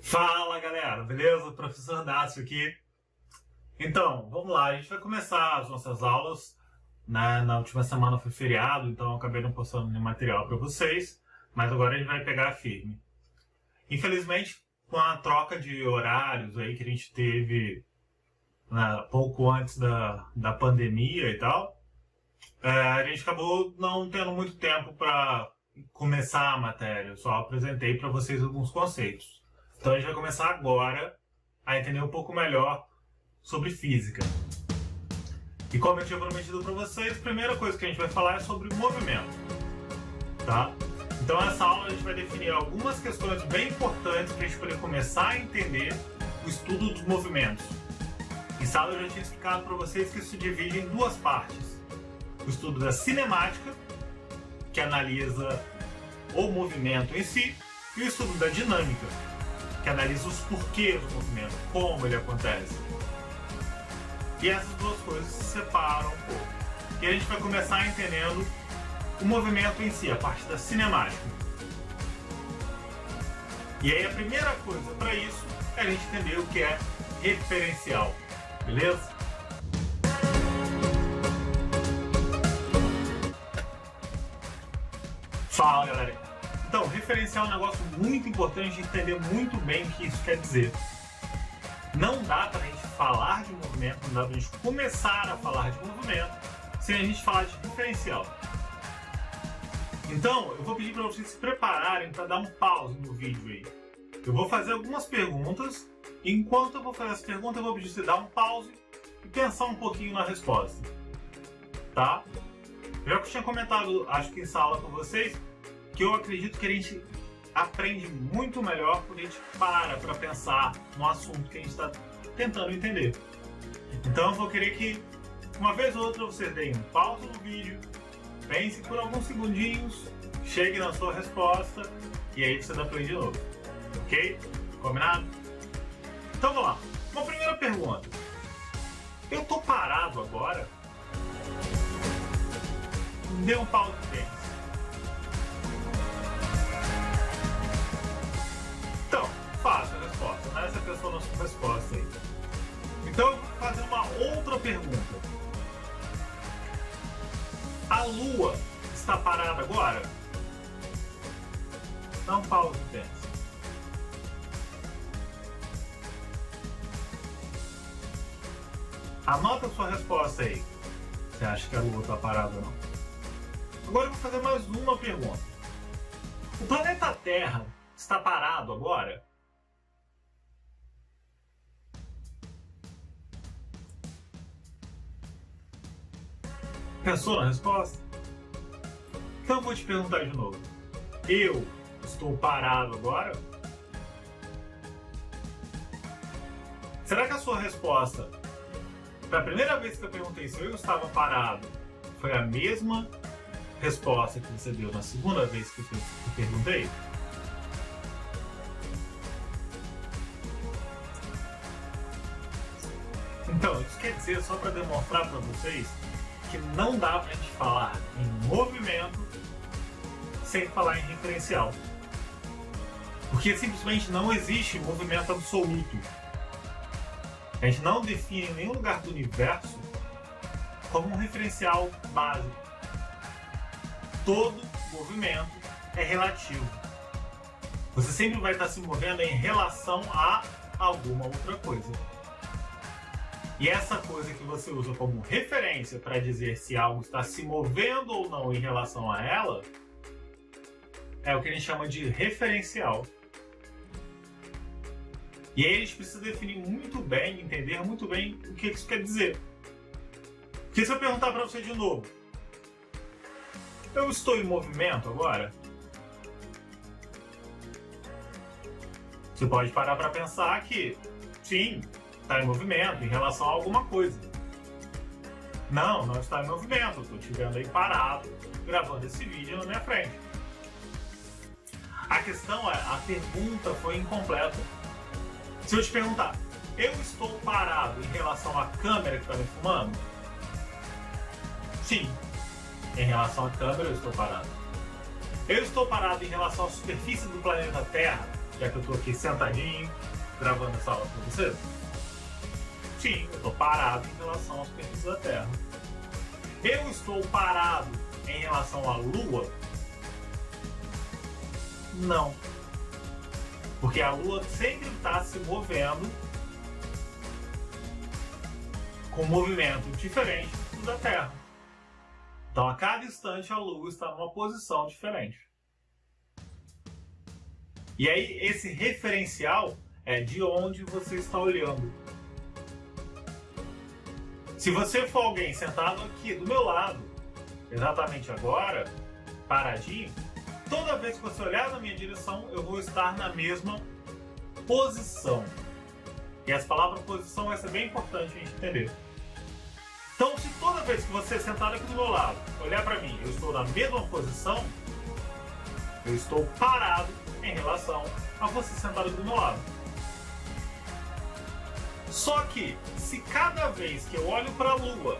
Fala galera, beleza? Professor Dácio aqui. Então, vamos lá, a gente vai começar as nossas aulas. Na última semana foi feriado, então eu acabei não postando nenhum material para vocês, mas agora a gente vai pegar firme. Infelizmente, com a troca de horários aí que a gente teve pouco antes da pandemia e tal, a gente acabou não tendo muito tempo para começar a matéria. Eu só apresentei para vocês alguns conceitos. Então a gente vai começar agora a entender um pouco melhor sobre física. E como eu tinha prometido para vocês, a primeira coisa que a gente vai falar é sobre movimento, tá? Então nessa aula a gente vai definir algumas questões bem importantes para a gente poder começar a entender o estudo dos movimentos. Em sala eu já tinha explicado para vocês que isso se divide em duas partes. O estudo da cinemática, que analisa o movimento em si, e o estudo da dinâmica, que analisa os porquês do movimento, como ele acontece. E essas duas coisas se separam um pouco. E a gente vai começar entendendo o movimento em si, a parte da cinemática. E aí a primeira coisa para isso é a gente entender o que é referencial, beleza? Fala galera! Então, referencial é um negócio muito importante de entender muito bem o que isso quer dizer. Não dá para a gente falar de movimento, não dá para a gente começar a falar de movimento sem a gente falar de referencial. Então, eu vou pedir para vocês se prepararem para dar um pause no vídeo aí. Eu vou fazer algumas perguntas, e enquanto eu vou fazer as perguntas, eu vou pedir para você dar um pause e pensar um pouquinho na resposta. Tá? Já que eu tinha comentado, acho que em sala com vocês, que eu acredito que a gente aprende muito melhor quando a gente para pensar no assunto que a gente está tentando entender. Então eu vou querer que, uma vez ou outra, vocês deem um pause no vídeo, pense por alguns segundinhos, chegue na sua resposta e aí você dá play de novo. Ok? Combinado? Então vamos lá. Uma primeira pergunta. Eu tô parado agora? Dê um pause e pense. Então, fácil a resposta, né? Essa pessoa não sua resposta aí. Então eu vou fazer uma outra pergunta. A Lua está parada agora? Dá um pause e pense. Anota a sua resposta aí. Você acha que a Lua está parada ou não? Agora eu vou fazer mais uma pergunta. O planeta Terra está parado agora? Pensou na resposta? Então eu vou te perguntar de novo. Eu estou parado agora? Será que a sua resposta, da primeira vez que eu perguntei se eu estava parado, foi a mesma resposta que você deu na segunda vez que eu perguntei? Então, isso quer dizer, só para demonstrar para vocês, que não dá para a gente falar em movimento sem falar em referencial. Porque simplesmente não existe movimento absoluto. A gente não define nenhum lugar do universo como um referencial básico. Todo movimento é relativo. Você sempre vai estar se movendo em relação a alguma outra coisa. E essa coisa que você usa como referência para dizer se algo está se movendo ou não em relação a ela é o que a gente chama de referencial. E aí a gente precisa definir muito bem, entender muito bem o que isso quer dizer. Porque se eu perguntar para você de novo, eu estou em movimento agora? Você pode parar para pensar que sim, está em movimento em relação a alguma coisa. Não, não está em movimento. Estou te vendo aí parado, gravando esse vídeo na minha frente. A questão é, a pergunta foi incompleta. Se eu te perguntar, eu estou parado em relação à câmera que está me filmando? Sim, em relação à câmera eu estou parado. Eu estou parado em relação à superfície do planeta Terra? já que eu estou aqui sentadinho, gravando essa aula para vocês? Sim, eu estou parado em relação à superfície da Terra. Eu estou parado em relação à Lua? Não. Porque a Lua sempre está se movendo com um movimento diferente do da Terra. Então, a cada instante, a Lua está numa posição diferente. E aí, esse referencial é de onde você está olhando. Se você for alguém sentado aqui do meu lado, exatamente agora, paradinho, toda vez que você olhar na minha direção, eu vou estar na mesma posição. E essa palavra posição vai ser bem importante a gente entender. Então, se toda vez que você sentar aqui do meu lado, olhar para mim, eu estou na mesma posição, eu estou parado em relação a você sentado aqui do meu lado. Só que, se cada vez que eu olho para a Lua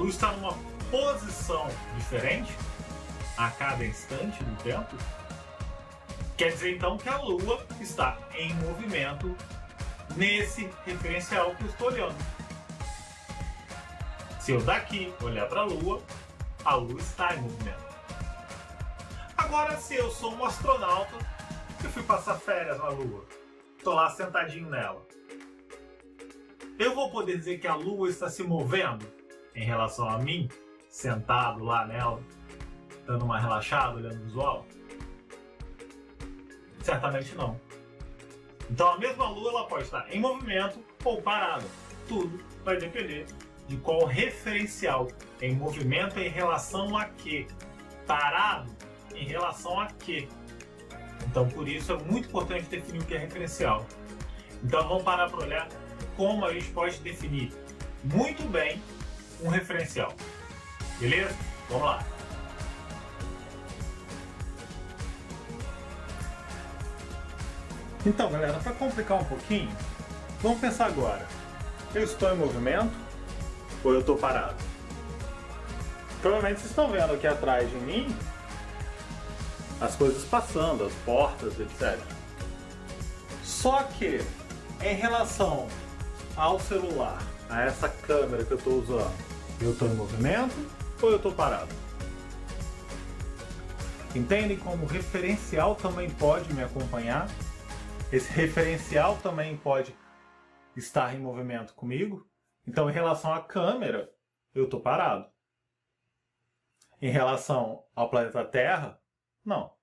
está numa posição diferente, a cada instante do tempo, quer dizer então que a Lua está em movimento nesse referencial que eu estou olhando. Se eu daqui olhar para a Lua está em movimento. Agora, se eu sou um astronauta, eu fui passar férias na Lua, estou lá sentadinho nela, eu vou poder dizer que a Lua está se movendo em relação a mim, sentado lá nela, dando uma relaxada, olhando o visual? Certamente não. Então, a mesma Lua ela pode estar em movimento ou parada. Tudo vai depender de qual referencial. Em movimento em relação a quê? Parado em relação a quê? Então, por isso é muito importante definir o que é referencial. Então, vamos parar para olhar como a gente pode definir muito bem um referencial. Beleza? Vamos lá. Então, galera, para complicar um pouquinho, vamos pensar agora. Eu estou em movimento ou eu estou parado? Provavelmente vocês estão vendo aqui atrás de mim as coisas passando, as portas, etc. Só que, em relação ao celular, a essa câmera que eu estou usando, eu estou em movimento ou eu estou parado? Entendem como o referencial também pode me acompanhar? Esse referencial também pode estar em movimento comigo? Então, em relação à câmera, eu estou parado. Em relação ao planeta Terra, não.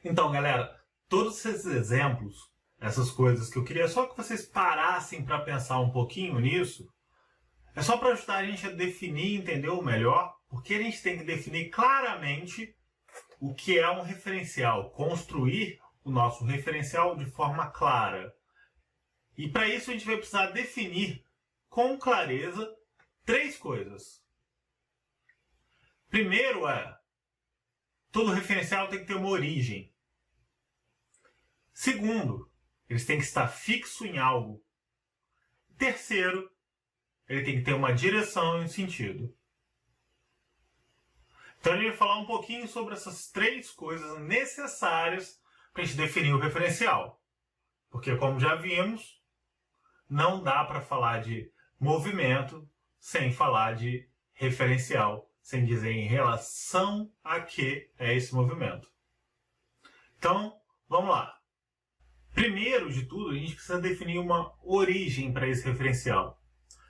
Então, galera, todos esses exemplos, essas coisas que eu queria só que vocês parassem para pensar um pouquinho nisso, é só para ajudar a gente a definir e entender o melhor, porque a gente tem que definir claramente o que é um referencial, construir o nosso referencial de forma clara. E para isso a gente vai precisar definir com clareza 3 coisas. Primeiro todo referencial tem que ter uma origem. Segundo, eles têm que estar fixo em algo. Terceiro, ele tem que ter uma direção e um sentido. Então a gente vai falar um pouquinho sobre essas 3 coisas necessárias para a gente definir o referencial. Porque, como já vimos, não dá para falar de movimento sem falar de referencial, sem dizer em relação a que é esse movimento. Então, vamos lá. Primeiro de tudo, a gente precisa definir uma origem para esse referencial.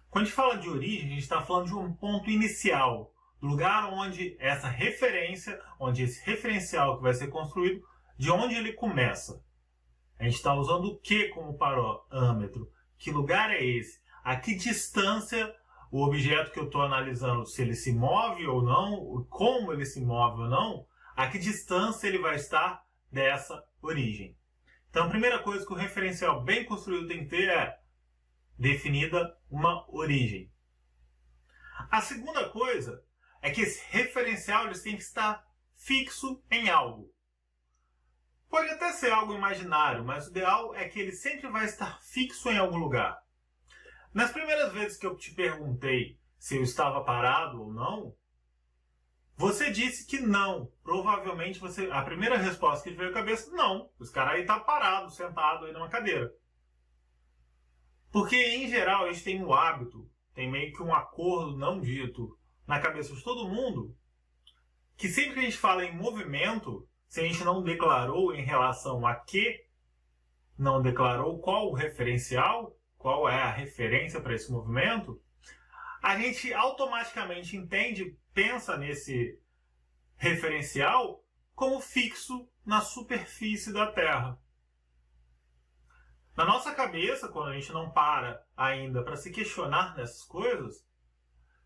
Quando a gente fala de origem, a gente está falando de um ponto inicial, do lugar onde essa referência, onde esse referencial que vai ser construído, de onde ele começa. A gente está usando o que como parâmetro? Que lugar é esse? A que distância o objeto que eu estou analisando, se ele se move ou não, como ele se move ou não, a que distância ele vai estar dessa origem. Então, a primeira coisa que o referencial bem construído tem que ter é definida uma origem. A segunda coisa é que esse referencial eles tem que estar fixo em algo. Pode até ser algo imaginário, mas o ideal é que ele sempre vai estar fixo em algum lugar. Nas primeiras vezes que eu te perguntei se eu estava parado ou não, Você disse que não. Provavelmente a primeira resposta que veio à cabeça, não. Esse cara aí tá parado, sentado aí numa cadeira. Porque, em geral, a gente tem um hábito, tem meio que um acordo não dito na cabeça de todo mundo, que sempre que a gente fala em movimento, se a gente não declarou em relação a que não declarou, qual o referencial, qual é a referência para esse movimento, a gente automaticamente entende, pensa nesse referencial como fixo na superfície da Terra. Na nossa cabeça, quando a gente não para ainda para se questionar nessas coisas,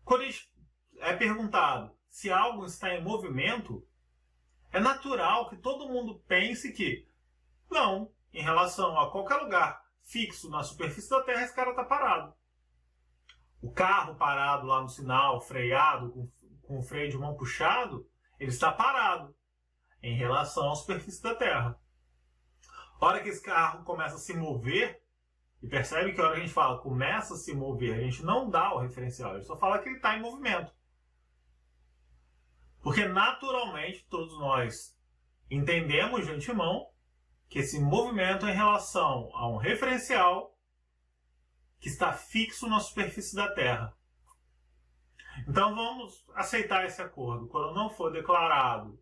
quando a gente é perguntado se algo está em movimento, é natural que todo mundo pense que não, em relação a qualquer lugar fixo na superfície da Terra, esse cara está parado. O carro parado lá no sinal, freado, com o freio de mão puxado, ele está parado em relação à superfície da Terra. A hora que esse carro começa a se mover, e percebe que a hora que a gente fala começa a se mover, a gente não dá o referencial, a gente só fala que ele está em movimento. Porque naturalmente todos nós entendemos de antemão que esse movimento é em relação a um referencial que está fixo na superfície da Terra. Então vamos aceitar esse acordo. Quando não for declarado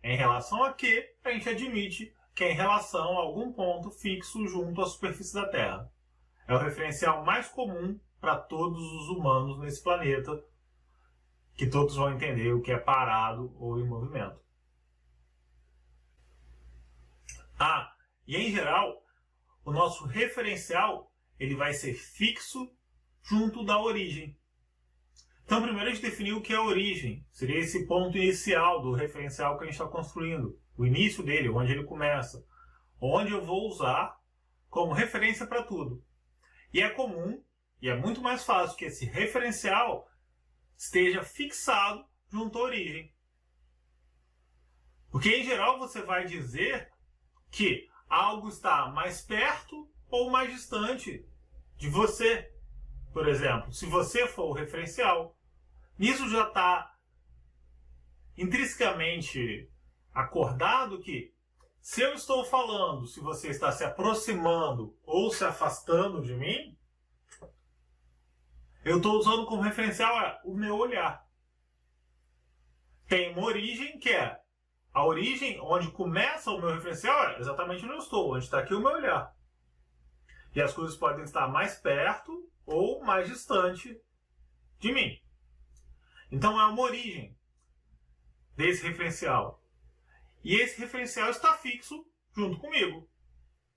em relação a que, a gente admite que é em relação a algum ponto fixo junto à superfície da Terra. É o referencial mais comum para todos os humanos nesse planeta, que todos vão entender o que é parado ou em movimento. E em geral, o nosso referencial ele vai ser fixo junto da origem. Então, primeiro a gente definiu o que é a origem. Seria esse ponto inicial do referencial que a gente está construindo. O início dele, onde ele começa. Onde eu vou usar como referência para tudo. E é comum, e é muito mais fácil que esse referencial esteja fixado junto à origem. Porque, em geral, você vai dizer que algo está mais perto ou mais distante de você. Por exemplo, se você for o referencial, nisso já está intrinsecamente acordado que se eu estou falando, se você está se aproximando ou se afastando de mim, eu estou usando como referencial o meu olhar. Tem uma origem que é a origem onde começa o meu referencial é exatamente onde eu estou, onde está aqui o meu olhar. E as coisas podem estar mais perto ou mais distante de mim. Então é uma origem desse referencial. E esse referencial está fixo junto comigo.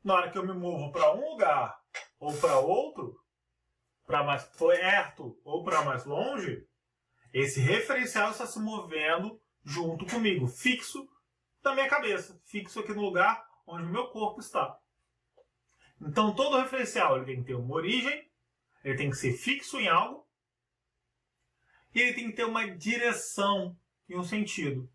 Na hora que eu me movo para um lugar ou para outro, para mais perto ou para mais longe, esse referencial está se movendo junto comigo, fixo na minha cabeça, fixo aqui no lugar onde o meu corpo está. Então todo referencial ele tem que ter uma origem, ele tem que ser fixo em algo, e ele tem que ter uma direção e um sentido.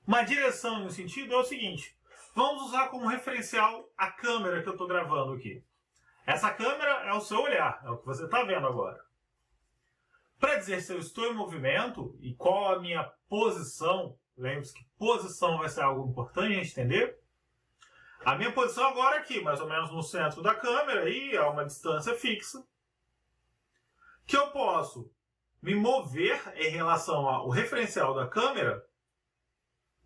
Uma direção e um sentido é o seguinte: vamos usar como referencial a câmera que eu estou gravando aqui. Essa câmera é o seu olhar, é o que você está vendo agora. Para dizer se eu estou em movimento e qual a minha posição, lembre-se que posição vai ser algo importante a gente entender. A minha posição agora é aqui, mais ou menos no centro da câmera, e a uma distância fixa, que eu posso me mover em relação ao referencial da câmera,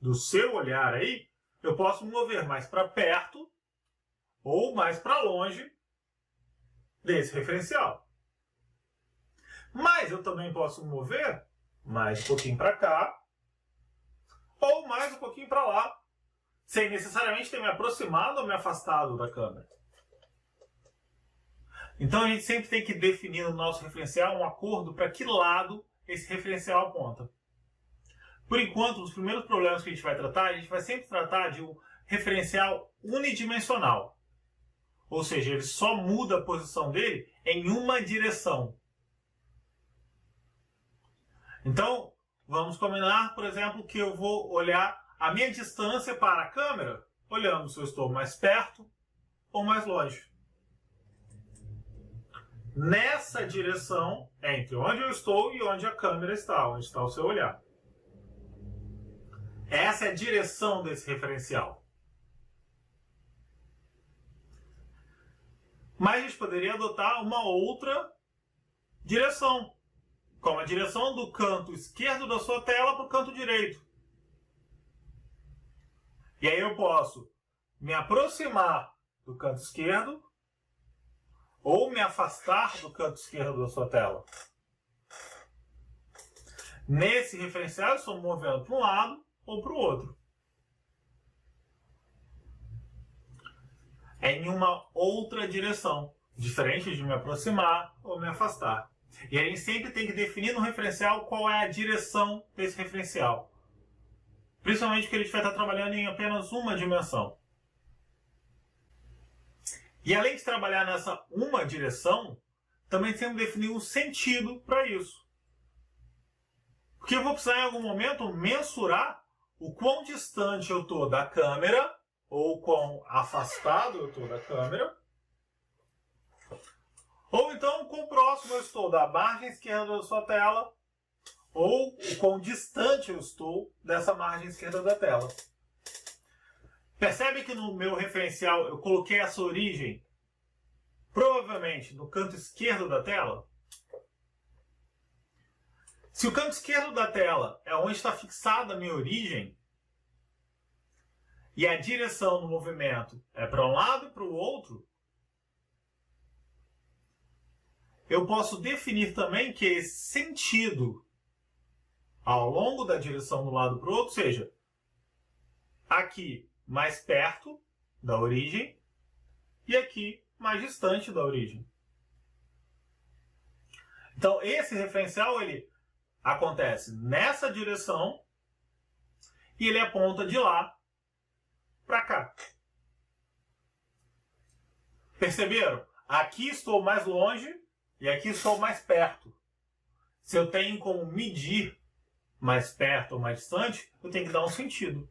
do seu olhar aí, eu posso me mover mais para perto ou mais para longe desse referencial. Mas eu também posso me mover mais um pouquinho para cá ou mais um pouquinho para lá, sem necessariamente ter me aproximado ou me afastado da câmera. Então a gente sempre tem que definir no nosso referencial um acordo para que lado esse referencial aponta. Por enquanto, os primeiros problemas que a gente vai tratar, a gente vai sempre tratar de um referencial unidimensional. Ou seja, ele só muda a posição dele em uma direção. Então, vamos combinar, por exemplo, que eu vou olhar a minha distância para a câmera, olhando se eu estou mais perto ou mais longe. Nessa direção, entre onde eu estou e onde a câmera está, onde está o seu olhar. Essa é a direção desse referencial. Mas a gente poderia adotar uma outra direção, como a direção do canto esquerdo da sua tela para o canto direito. E aí eu posso me aproximar do canto esquerdo ou me afastar do canto esquerdo da sua tela. Nesse referencial eu estou movendo para um lado ou para o outro. É em uma outra direção, diferente de me aproximar ou me afastar. E a gente sempre tem que definir no referencial qual é a direção desse referencial. Principalmente porque a gente vai estar trabalhando em apenas uma dimensão. E além de trabalhar nessa uma direção, também temos que definir um sentido para isso. Porque eu vou precisar em algum momento mensurar o quão distante eu estou da câmera, ou quão afastado eu estou da câmera, ou então o quão próximo eu estou da margem esquerda da sua tela, ou o quão distante eu estou dessa margem esquerda da tela. Percebe que no meu referencial eu coloquei essa origem provavelmente no canto esquerdo da tela? Se o canto esquerdo da tela é onde está fixada a minha origem, e a direção do movimento é para um lado e para o outro, eu posso definir também que esse sentido ao longo da direção do lado para o outro seja aqui mais perto da origem e aqui mais distante da origem. Então esse referencial ele acontece nessa direção e ele aponta de lá para cá. Perceberam? Aqui estou mais longe e aqui estou mais perto. Se eu tenho como medir mais perto ou mais distante, eu tenho que dar um sentido.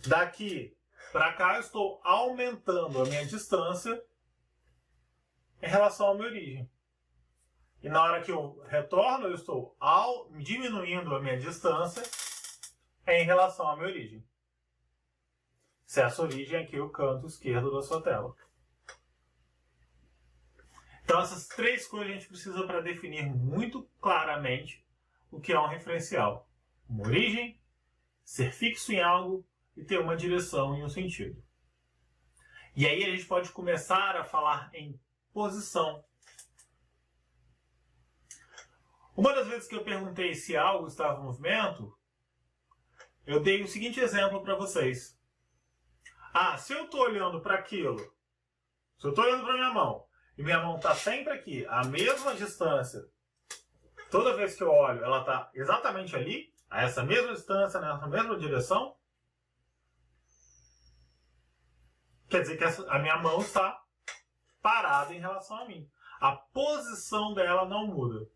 Daqui para cá eu estou aumentando a minha distância em relação à minha origem. E na hora que eu retorno, eu estou diminuindo a minha distância em relação à minha origem. Se essa origem é aqui o canto esquerdo da sua tela. Então essas três coisas a gente precisa para definir muito claramente o que é um referencial. Uma origem, ser fixo em algo e ter uma direção e um sentido. E aí a gente pode começar a falar em posição. Uma das vezes que eu perguntei se algo estava em movimento, eu dei o seguinte exemplo para vocês. Se eu estou olhando para aquilo, se eu estou olhando para minha mão, e minha mão está sempre aqui, a mesma distância, toda vez que eu olho, ela está exatamente ali, a essa mesma distância, nessa mesma direção, quer dizer que a minha mão está parada em relação a mim. A posição dela não muda.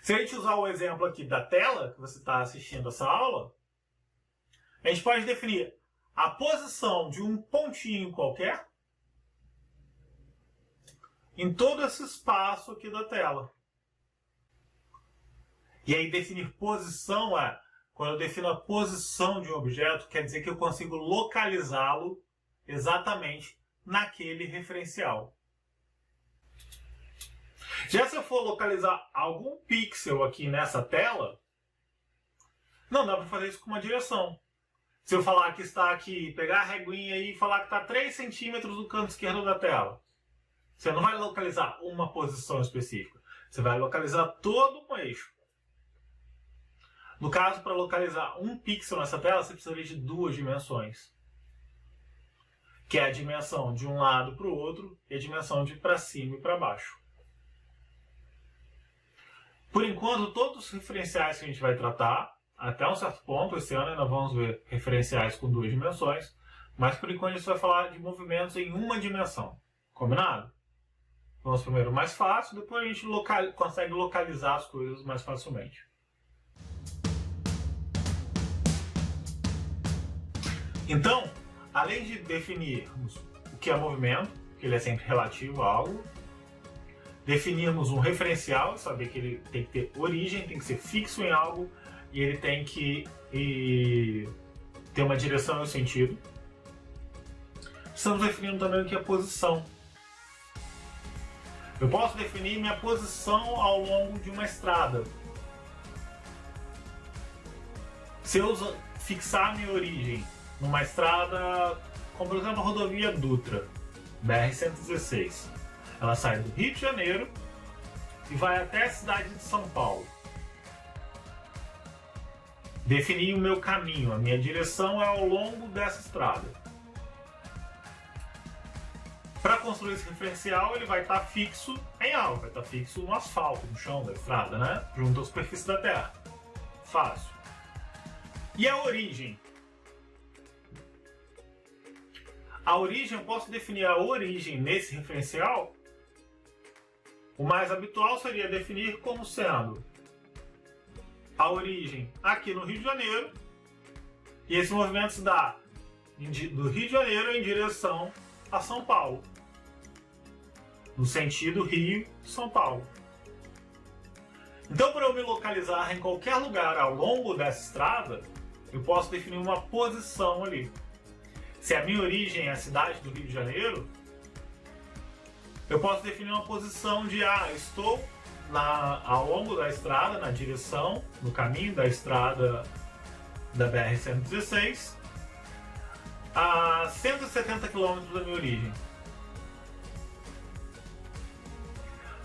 Se a gente usar o exemplo aqui da tela, que você está assistindo essa aula, a gente pode definir a posição de um pontinho qualquer em todo esse espaço aqui da tela. E aí definir posição quando eu defino a posição de um objeto, quer dizer que eu consigo localizá-lo exatamente naquele referencial. Já se eu for localizar algum pixel aqui nessa tela, não dá para fazer isso com uma direção. Se eu falar que está aqui, pegar a reguinha e falar que está 3 centímetros do canto esquerdo da tela, você não vai localizar uma posição específica. Você vai localizar todo um eixo. No caso, para localizar um pixel nessa tela, você precisaria de 2 dimensões. Que é a dimensão de um lado para o outro e a dimensão de para cima e para baixo. Por enquanto, todos os referenciais que a gente vai tratar, até um certo ponto, esse ano ainda vamos ver referenciais com 2 dimensões, mas por enquanto a gente vai falar de movimentos em uma dimensão. Combinado? Vamos primeiro mais fácil, depois a gente consegue localizar as coisas mais facilmente. Então, além de definirmos o que é movimento, que ele é sempre relativo a algo, definirmos um referencial, saber que ele tem que ter origem, tem que ser fixo em algo e ele tem que ter uma direção e um sentido. Estamos definindo também o que é posição. Eu posso definir minha posição ao longo de uma estrada. Se eu fixar minha origem numa estrada, como por exemplo a rodovia Dutra, BR-116, ela sai do Rio de Janeiro e vai até a cidade de São Paulo. Definir o meu caminho, a minha direção é ao longo dessa estrada. Para construir esse referencial, ele vai estar fixo em algo, vai estar fixo no asfalto, no chão da estrada, né? Junto à superfície da terra. Fácil. E a origem? A origem, eu posso definir a origem nesse referencial. O mais habitual seria definir como sendo a origem aqui no Rio de Janeiro, e esse movimento se dá do Rio de Janeiro em direção a São Paulo, no sentido Rio-São Paulo. Então, para eu me localizar em qualquer lugar ao longo dessa estrada, eu posso definir uma posição ali. Se a minha origem é a cidade do Rio de Janeiro, eu posso definir uma posição de estou ao longo da estrada, na direção, no caminho da estrada da BR-116, a 170 km da minha origem.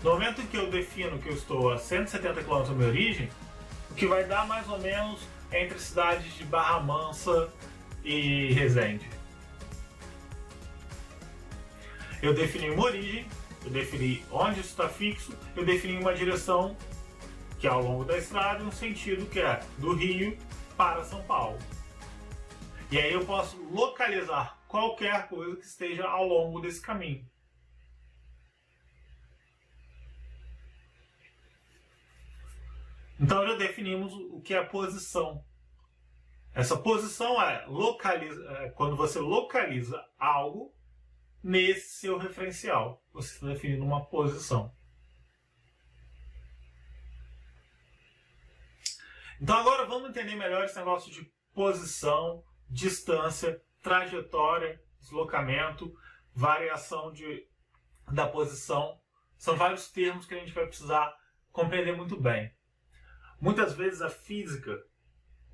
No momento em que eu defino que eu estou a 170 km da minha origem, o que vai dar mais ou menos entre cidades de Barra Mansa e Resende. Eu defini uma origem, eu defini onde isso está fixo, eu defini uma direção que é ao longo da estrada, um sentido que é do Rio para São Paulo. E aí eu posso localizar qualquer coisa que esteja ao longo desse caminho. Então já definimos o que é a posição. Essa posição é quando você localiza algo nesse seu referencial. Você está definindo uma posição. Então agora vamos entender melhor esse negócio de posição, distância, trajetória, deslocamento, variação da posição. São vários termos que a gente vai precisar compreender muito bem. Muitas vezes a física,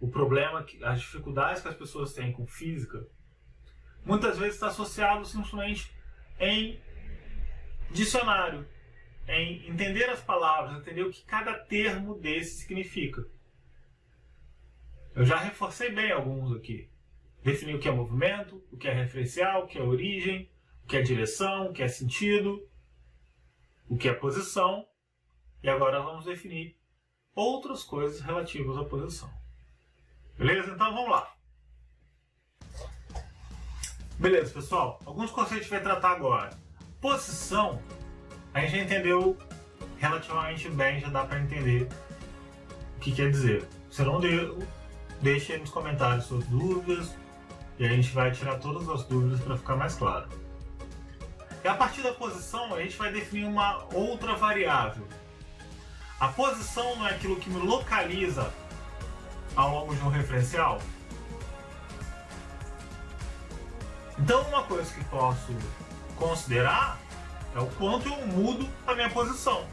o problema, as dificuldades que as pessoas têm com física, muitas vezes está associado simplesmente em dicionário, em entender as palavras, entender o que cada termo desse significa. Eu já reforcei bem alguns aqui. Defini o que é movimento, o que é referencial, o que é origem, o que é direção, o que é sentido, o que é posição. E agora vamos definir outras coisas relativas à posição. Beleza? Então vamos lá. Beleza, pessoal. Alguns conceitos que a gente vai tratar agora. Posição, a gente já entendeu relativamente bem, já dá para entender o que quer dizer. Se não deu, deixe aí nos comentários suas dúvidas e a gente vai tirar todas as dúvidas para ficar mais claro. E a partir da posição, a gente vai definir uma outra variável. A posição não é aquilo que me localiza ao longo de um referencial? Então uma coisa que posso considerar é o quanto eu mudo a minha posição.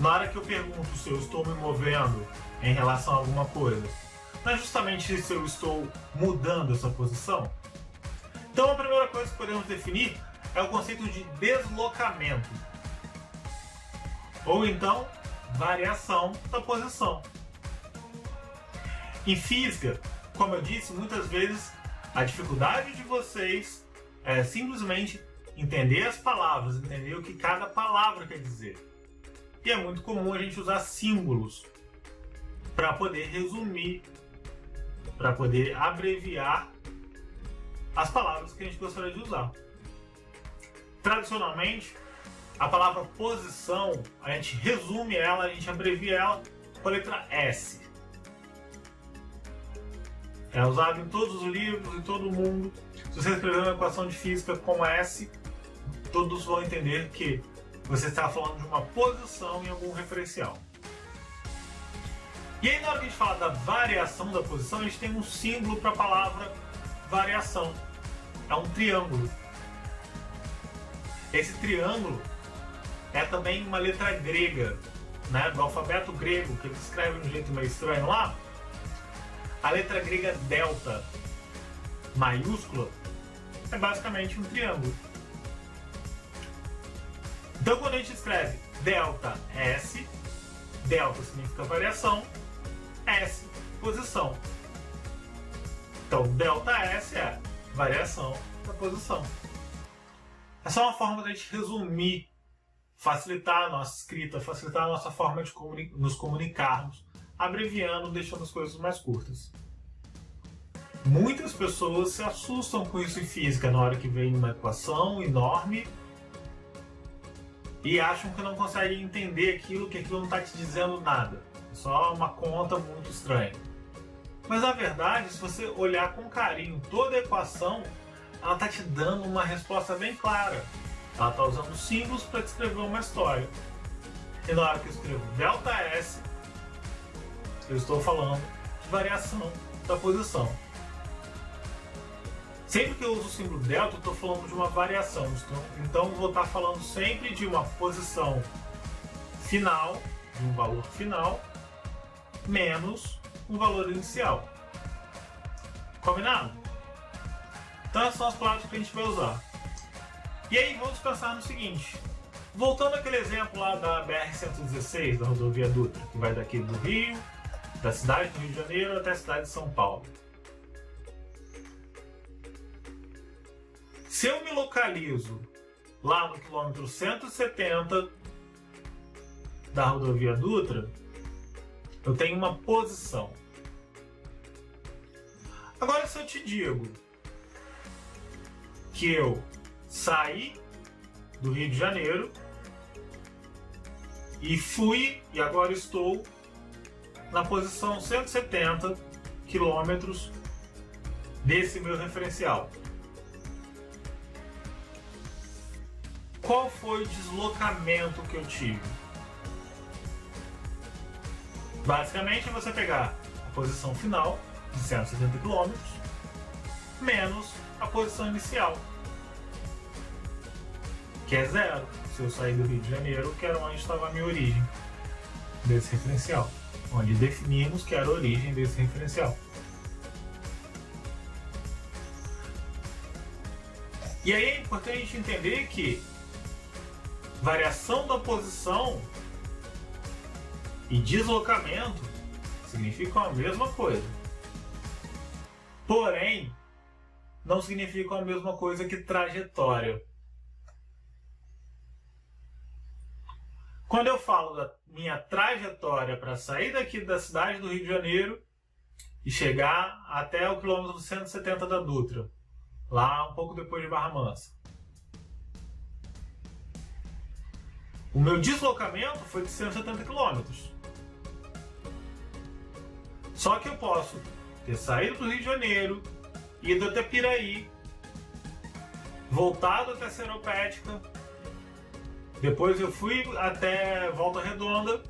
Na hora que eu pergunto se eu estou me movendo em relação a alguma coisa, não é justamente se eu estou mudando essa posição? Então a primeira coisa que podemos definir é o conceito de deslocamento. Ou então, variação da posição. Em física, como eu disse, muitas vezes a dificuldade de vocês é simplesmente entender as palavras, entender o que cada palavra quer dizer. E é muito comum a gente usar símbolos para poder resumir, para poder abreviar as palavras que a gente gostaria de usar. Tradicionalmente, a palavra posição, a gente resume ela, a gente abrevia ela com a letra S. É usado em todos os livros, em todo mundo. Se você escrever uma equação de física com S, todos vão entender que você está falando de uma posição em algum referencial. E aí, na hora que a gente fala da variação da posição, a gente tem um símbolo para a palavra variação. É um triângulo. Esse triângulo é também uma letra grega, né, do alfabeto grego, que eles escrevem de um jeito meio estranho lá. A letra grega delta, maiúscula, é basicamente um triângulo. Então, quando a gente escreve delta S, delta significa variação, S, posição. Então, delta S é variação da posição. É só uma forma de a gente resumir, facilitar a nossa escrita, facilitar a nossa forma de nos comunicarmos, abreviando, deixando as coisas mais curtas. Muitas pessoas se assustam com isso em física na hora que vem uma equação enorme e acham que não conseguem entender aquilo, que aquilo não está te dizendo nada. É só uma conta muito estranha. Mas na verdade, se você olhar com carinho toda a equação, ela está te dando uma resposta bem clara. Ela está usando símbolos para descrever uma história. E na hora que eu escrevo ΔS, eu estou falando de variação da posição. Sempre que eu uso o símbolo delta, eu estou falando de uma variação. Então, vou estar falando sempre de uma posição final, de um valor final, menos um valor inicial. Combinado? Então, essas são as palavras que a gente vai usar. E aí, vamos pensar no seguinte. Voltando àquele exemplo lá da BR-116, da rodovia Dutra, que vai daqui do Rio, da cidade do Rio de Janeiro até a cidade de São Paulo. Se eu me localizo lá no quilômetro 170 da rodovia Dutra, eu tenho uma posição. Agora, se eu te digo que eu saí do Rio de Janeiro e fui e agora estou na posição 170 quilômetros desse meu referencial. Qual foi o deslocamento que eu tive? Basicamente é você pegar a posição final de 170 km menos a posição inicial, que é zero. Se eu sair do Rio de Janeiro, que era onde estava a minha origem desse referencial, onde definimos que era a origem desse referencial. E aí é importante a gente entender que variação da posição e deslocamento significam a mesma coisa. Porém, não significam a mesma coisa que trajetória. Quando eu falo da minha trajetória para sair daqui da cidade do Rio de Janeiro e chegar até o quilômetro 170 da Dutra, lá um pouco depois de Barra Mansa, o meu deslocamento foi de 170 km. Só que eu posso ter saído do Rio de Janeiro, ido até Piraí, voltado até Seropédica, depois eu fui até Volta Redonda,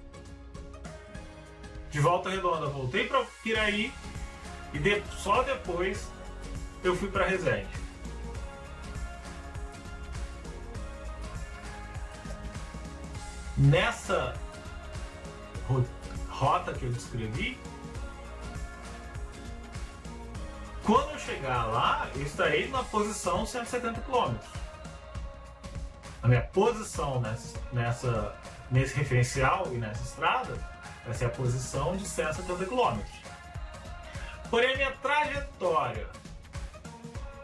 de Volta Redonda voltei para Piraí e só depois eu fui para Resende. Nessa rota que eu descrevi, quando eu chegar lá, eu estarei na posição 170 km. A minha posição nesse referencial e nessa estrada vai ser a posição de 170 km. Porém, a minha trajetória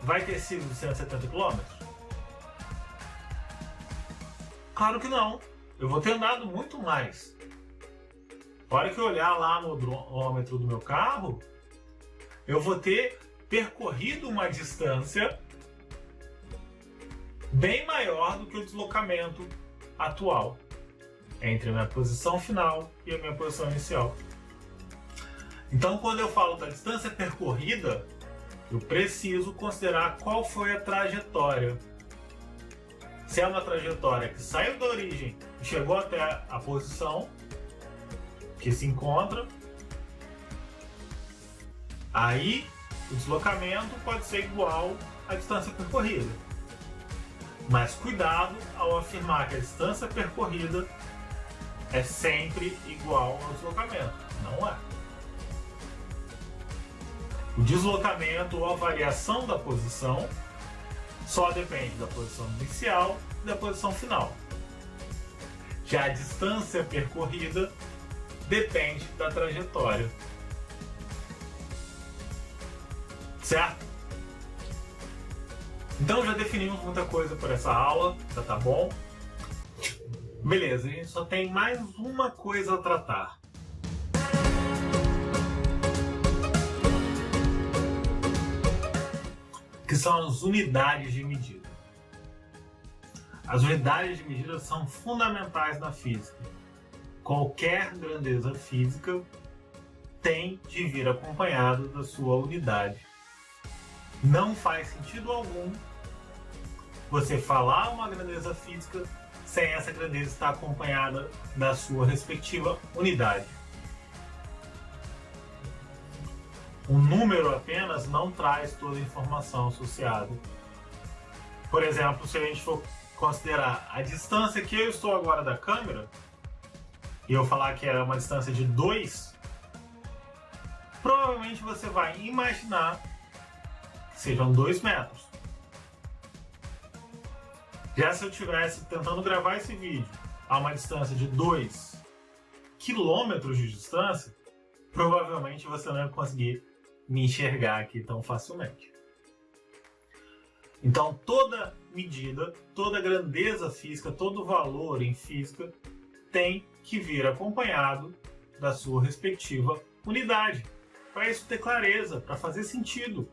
vai ter sido de 170 km? Claro que não. Eu vou ter andado muito mais. A hora que eu olhar lá no odômetro do meu carro, eu vou ter percorrido uma distância bem maior do que o deslocamento atual entre a minha posição final e a minha posição inicial. Então, quando eu falo da distância percorrida, eu preciso considerar qual foi a trajetória. Se é uma trajetória que saiu da origem e chegou até a posição que se encontra, aí o deslocamento pode ser igual à distância percorrida. Mas cuidado ao afirmar que a distância percorrida é sempre igual ao deslocamento. Não é. O deslocamento ou a variação da posição só depende da posição inicial e da posição final. Já a distância percorrida depende da trajetória. Certo? Então já definimos muita coisa por essa aula, já tá bom? Beleza, a gente só tem mais uma coisa a tratar. Que são as unidades de medida. As unidades de medida são fundamentais na física. Qualquer grandeza física tem de vir acompanhado da sua unidade. Não faz sentido algum você falar uma grandeza física sem essa grandeza estar acompanhada da sua respectiva unidade. Um número apenas não traz toda a informação associada. Por exemplo, se a gente for considerar a distância que eu estou agora da câmera, e eu falar que é uma distância de 2, provavelmente você vai imaginar que sejam 2 metros. Já se eu estivesse tentando gravar esse vídeo a uma distância de 2 quilômetros de distância, provavelmente você não ia conseguir me enxergar aqui tão facilmente. Então toda medida, toda grandeza física, todo valor em física tem que vir acompanhado da sua respectiva unidade. Para isso ter clareza, para fazer sentido.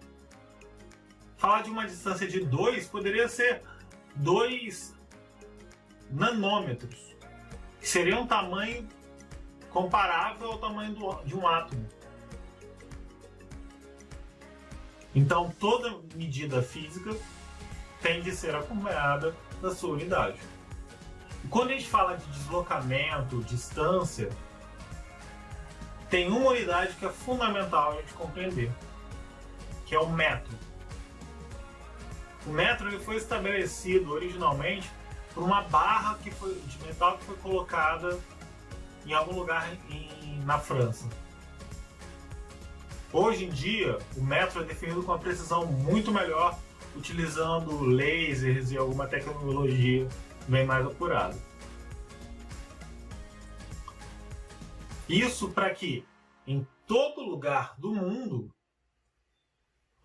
Falar de uma distância de 2 poderia ser 2 nanômetros, que seria um tamanho comparável ao tamanho de um átomo. Então toda medida física tem de ser acompanhada da sua unidade. E quando a gente fala de deslocamento, distância, tem uma unidade que é fundamental a gente compreender, que é o metro. O metro ele foi estabelecido originalmente por uma barra de metal que foi colocada em algum lugar na França. Hoje em dia, o metro é definido com uma precisão muito melhor, utilizando lasers e alguma tecnologia bem mais apurada. Isso para que em todo lugar do mundo,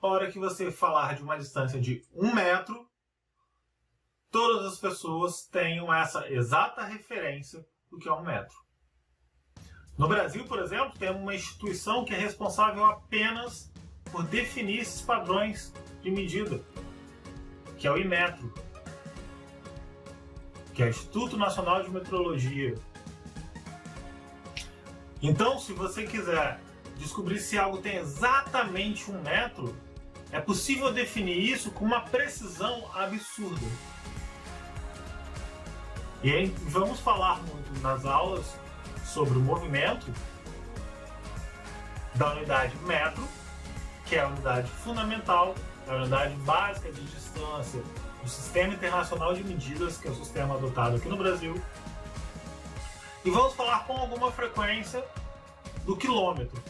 a hora que você falar de uma distância de 1 metro, todas as pessoas tenham essa exata referência do que é 1 metro. No Brasil, por exemplo, tem uma instituição que é responsável apenas por definir esses padrões de medida, que é o Inmetro, que é o Instituto Nacional de Metrologia. Então, se você quiser descobrir se algo tem exatamente 1 metro, é possível definir isso com uma precisão absurda. E aí, vamos falar muito nas aulas sobre o movimento da unidade metro, que é a unidade fundamental, a unidade básica de distância do Sistema Internacional de Medidas, que é o sistema adotado aqui no Brasil. E vamos falar com alguma frequência do quilômetro,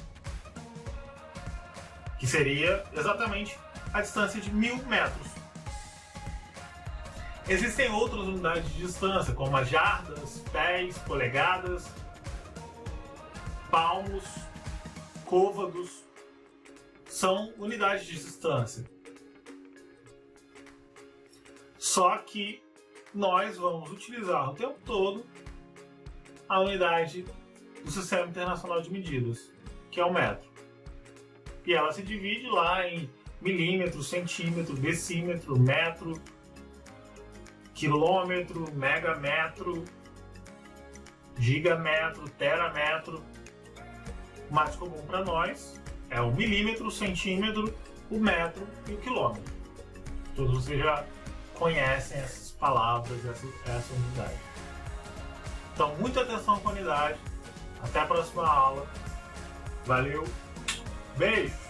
que seria exatamente a distância de 1000 metros. Existem outras unidades de distância, como as jardas, pés, polegadas, palmos, côvados, são unidades de distância. Só que nós vamos utilizar o tempo todo a unidade do Sistema Internacional de Medidas, que é o metro. E ela se divide lá em milímetro, centímetro, decímetro, metro, quilômetro, megametro, gigametro, terametro. O mais comum para nós é o milímetro, o centímetro, o metro e o quilômetro. Todos vocês já conhecem esses palavras essa unidade. Então, muita atenção com a unidade. Até a próxima aula. Valeu. Beijo.